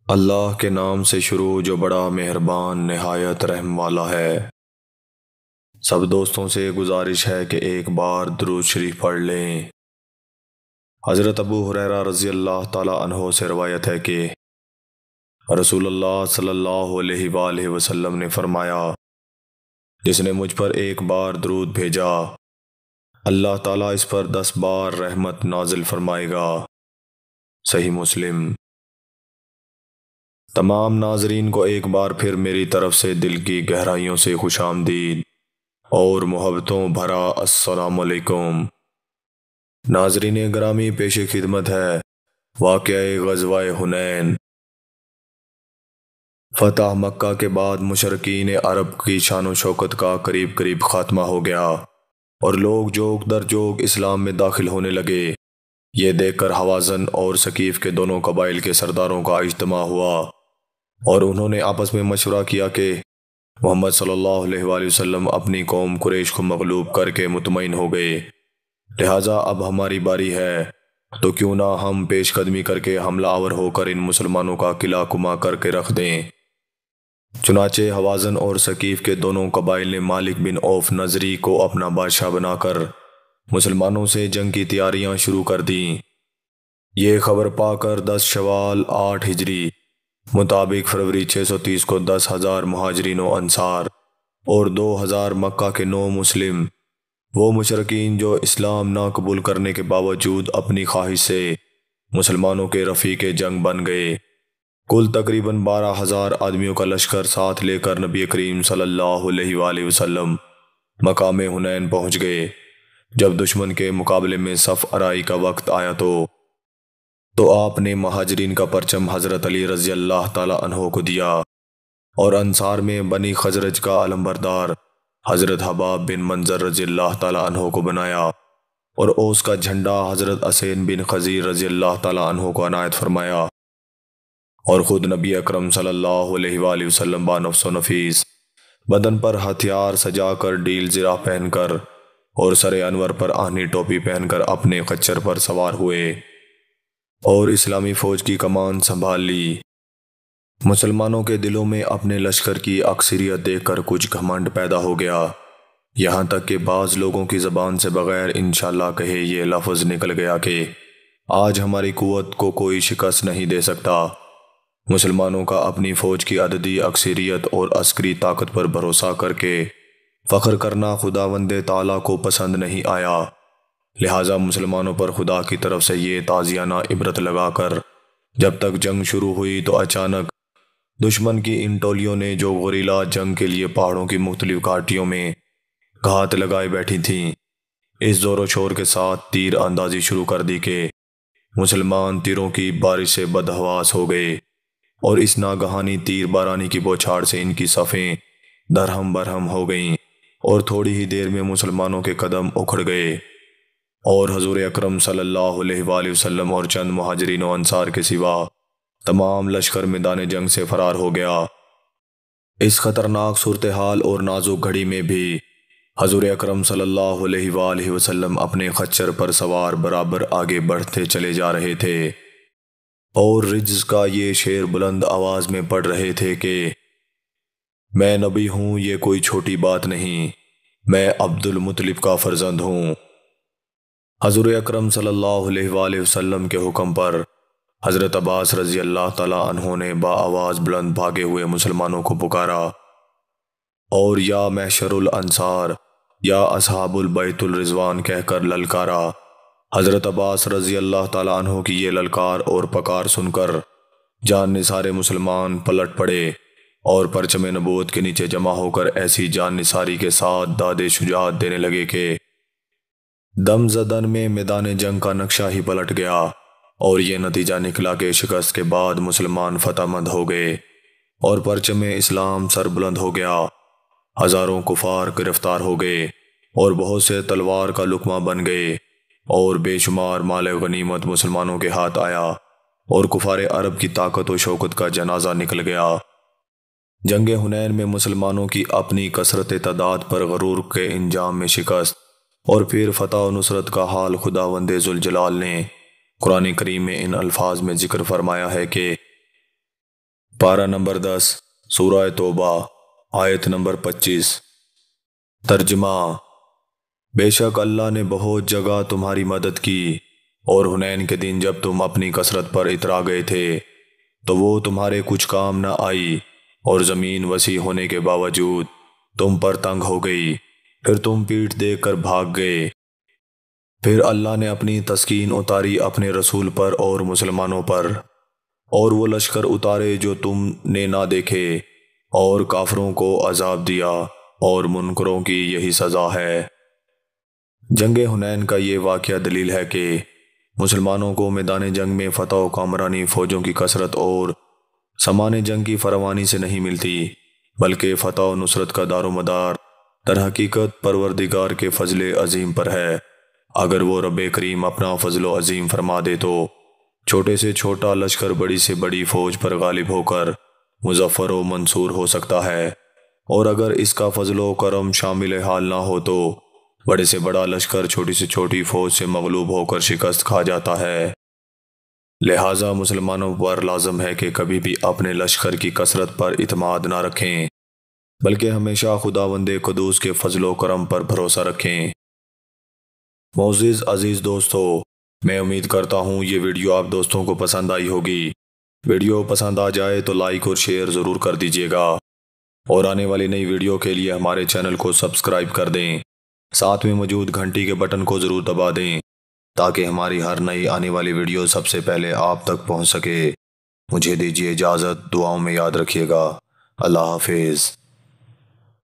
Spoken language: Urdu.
اللہ کے نام سے شروع جو بڑا مہربان نہایت رحم والا ہے۔ سب دوستوں سے گزارش ہے کہ ایک بار درود شریف پڑھ لیں۔ حضرت ابو ہریرہ رضی اللہ تعالی عنہ سے روایت ہے کہ رسول اللہ صلی اللہ علیہ وآلہ وسلم نے فرمایا، جس نے مجھ پر ایک بار درود بھیجا، اللہ تعالیٰ اس پر 10 بار رحمت نازل فرمائے گا۔ صحیح مسلم۔ تمام ناظرین کو ایک بار پھر میری طرف سے دل کی گہرائیوں سے خوش آمدید اور محبتوں بھرا السلام علیکم۔ ناظرین گرامی، پیش خدمت ہے واقعہ غزوہ حنین۔ فتح مکہ کے بعد مشرکین عرب کی شان و شوکت کا قریب قریب خاتمہ ہو گیا اور لوگ جوگ در جوگ اسلام میں داخل ہونے لگے۔ یہ دیکھ کر حوازن اور ثقیف کے دونوں قبائل کے سرداروں کا اجتماع ہوا اور انہوں نے آپس میں مشورہ کیا کہ محمد صلی اللہ علیہ وآلہ وسلم اپنی قوم قریش کو مغلوب کر کے مطمئن ہو گئے، لہٰذا اب ہماری باری ہے، تو کیوں نہ ہم پیش قدمی کر کے حملہ آور ہو کر ان مسلمانوں کا قلعہ کما کر کے رکھ دیں۔ چنانچہ حوازن اور ثقیف کے دونوں قبائل نے مالک بن عوف نظری کو اپنا بادشاہ بنا کر مسلمانوں سے جنگ کی تیاریاں شروع کر دیں۔ یہ خبر پا کر 10 شوال 8 ہجری مطابق فروری 630 کو 10,000 مہاجرین و انصار اور 2,000 مکہ کے 9 مسلم، وہ مشرکین جو اسلام نہ قبول کرنے کے باوجود اپنی خواہش سے مسلمانوں کے رفیق جنگ بن گئے، کل تقریباً 12,000 آدمیوں کا لشکر ساتھ لے کر نبی کریم صلی اللہ علیہ وآلہ وسلم مقام حنین پہنچ گئے۔ جب دشمن کے مقابلے میں صف آرائی کا وقت آیا تو آپ نے مہاجرین کا پرچم حضرت علی رضی اللہ تعالی عنہ کو دیا اور انصار میں بنی خزرج کا علمبردار حضرت حباب بن منظر رضی اللہ تعالی عنہ کو بنایا اور اوس کا جھنڈا حضرت اسین بن خزیر رضی اللہ تعالی عنہ کو عنایت فرمایا، اور خود نبی اکرم صلی اللہ علیہ وآلہ وسلم بانفس و نفیس بدن پر ہتھیار سجا کر ڈیل زرہ پہن کر اور سر انور پر آہنی ٹوپی پہن کر اپنے خچر پر سوار ہوئے اور اسلامی فوج کی کمان سنبھال لی۔ مسلمانوں کے دلوں میں اپنے لشکر کی اکثریت دیکھ کر کچھ گھمنڈ پیدا ہو گیا، یہاں تک کہ بعض لوگوں کی زبان سے بغیر انشاءاللہ کہے یہ لفظ نکل گیا کہ آج ہماری قوت کو کوئی شکست نہیں دے سکتا۔ مسلمانوں کا اپنی فوج کی عددی اکثریت اور عسکری طاقت پر بھروسہ کر کے فخر کرنا خداوند تعالیٰ کو پسند نہیں آیا، لہٰذا مسلمانوں پر خدا کی طرف سے یہ تعزیانہ عبرت لگا کر جب تک جنگ شروع ہوئی تو اچانک دشمن کی ان ٹولیوں نے جو غریلا جنگ کے لیے پہاڑوں کی مختلف گھاٹیوں میں گھات لگائے بیٹھی تھیں، اس زور و شور کے ساتھ تیر اندازی شروع کر دی کہ مسلمان تیروں کی بارش سے بدحواس ہو گئے اور اس ناگہانی تیر بارانی کی بوچھاڑ سے ان کی صفیں درہم برہم ہو گئیں اور تھوڑی ہی دیر میں مسلمانوں کے قدم اکھڑ گئے اور حضور اکرم صلی اللہ علیہ وآلہ وسلم اور چند مہاجرین و انصار کے سوا تمام لشکر میدان جنگ سے فرار ہو گیا۔ اس خطرناک صورتحال اور نازک گھڑی میں بھی حضور اکرم صلی اللہ علیہ وآلہ وسلم اپنے خچر پر سوار برابر آگے بڑھتے چلے جا رہے تھے اور رجز کا یہ شعر بلند آواز میں پڑھ رہے تھے کہ میں نبی ہوں، یہ کوئی چھوٹی بات نہیں، میں عبد المطلب کا فرزند ہوں۔ حضور اکرم صلی اللہ علیہ وآلہ وسلم کے حکم پر حضرت عباس رضی اللہ تعالی عنہ نے بآواز بلند بھاگے ہوئے مسلمانوں کو پکارا اور یا محشر الانصار یا اصحاب البیت الرضوان کہہ کر للکارا۔ حضرت عباس رضی اللہ تعالی عنہ کی یہ للکار اور پکار سن کر جان نثار مسلمان پلٹ پڑے اور پرچم نبوت کے نیچے جمع ہو کر ایسی جان نثاری کے ساتھ داد شجاعت دینے لگے کہ دم زدن میں میدان جنگ کا نقشہ ہی پلٹ گیا اور یہ نتیجہ نکلا کہ شکست کے بعد مسلمان فتح مند ہو گئے اور پرچم اسلام سر بلند ہو گیا، ہزاروں کفار گرفتار ہو گئے اور بہت سے تلوار کا لقمہ بن گئے اور بے شمار مال غنیمت مسلمانوں کے ہاتھ آیا اور کفار عرب کی طاقت و شوکت کا جنازہ نکل گیا۔ جنگ حنین میں مسلمانوں کی اپنی کثرت تعداد پر غرور کے انجام میں شکست اور پھر فتح و نصرت کا حال خداوند ذوالجلال نے قرآن کریم میں ان الفاظ میں ذکر فرمایا ہے کہ پارہ نمبر 10 سورہ توبہ آیت نمبر 25۔ ترجمہ: بے شک اللہ نے بہت جگہ تمہاری مدد کی، اور حنین کے دن جب تم اپنی کثرت پر اترا گئے تھے تو وہ تمہارے کچھ کام نہ آئی، اور زمین وسیع ہونے کے باوجود تم پر تنگ ہو گئی، پھر تم پیٹھ دیکھ کر بھاگ گئے۔ پھر اللہ نے اپنی تسکین اتاری اپنے رسول پر اور مسلمانوں پر، اور وہ لشکر اتارے جو تم نے نہ دیکھے، اور کافروں کو عذاب دیا، اور منکروں کی یہی سزا ہے۔ جنگ حنین کا یہ واقعہ دلیل ہے کہ مسلمانوں کو میدان جنگ میں فتح و کامرانی فوجوں کی کثرت اور سامان جنگ کی فراوانی سے نہیں ملتی، بلکہ فتح و نصرت کا دار و مدار در حقیقت پروردگار کے فضل عظیم پر ہے۔ اگر وہ رب کریم اپنا فضل و عظیم فرما دے تو چھوٹے سے چھوٹا لشکر بڑی سے بڑی فوج پر غالب ہو کر مظفر و منصور ہو سکتا ہے، اور اگر اس کا فضل و کرم شامل حال نہ ہو تو بڑے سے بڑا لشکر چھوٹی سے چھوٹی فوج سے مغلوب ہو کر شکست کھا جاتا ہے۔ لہٰذا مسلمانوں پر لازم ہے کہ کبھی بھی اپنے لشکر کی کثرت پر اعتماد نہ رکھیں، بلکہ ہمیشہ خداوند قدوس کے فضل و کرم پر بھروسہ رکھیں۔ معزز عزیز دوستو، میں امید کرتا ہوں یہ ویڈیو آپ دوستوں کو پسند آئی ہوگی۔ ویڈیو پسند آ جائے تو لائک اور شیئر ضرور کر دیجیے گا، اور آنے والی نئی ویڈیو کے لیے ہمارے چینل کو سبسکرائب کر دیں۔ ساتھ میں موجود گھنٹی کے بٹن کو ضرور دبا دیں تاکہ ہماری ہر نئی آنے والی ویڈیو سب سے پہلے آپ تک پہنچ سکے۔ مجھے دیجیے اجازت، دعاؤں میں یاد رکھیے گا۔ اللہ حافظ۔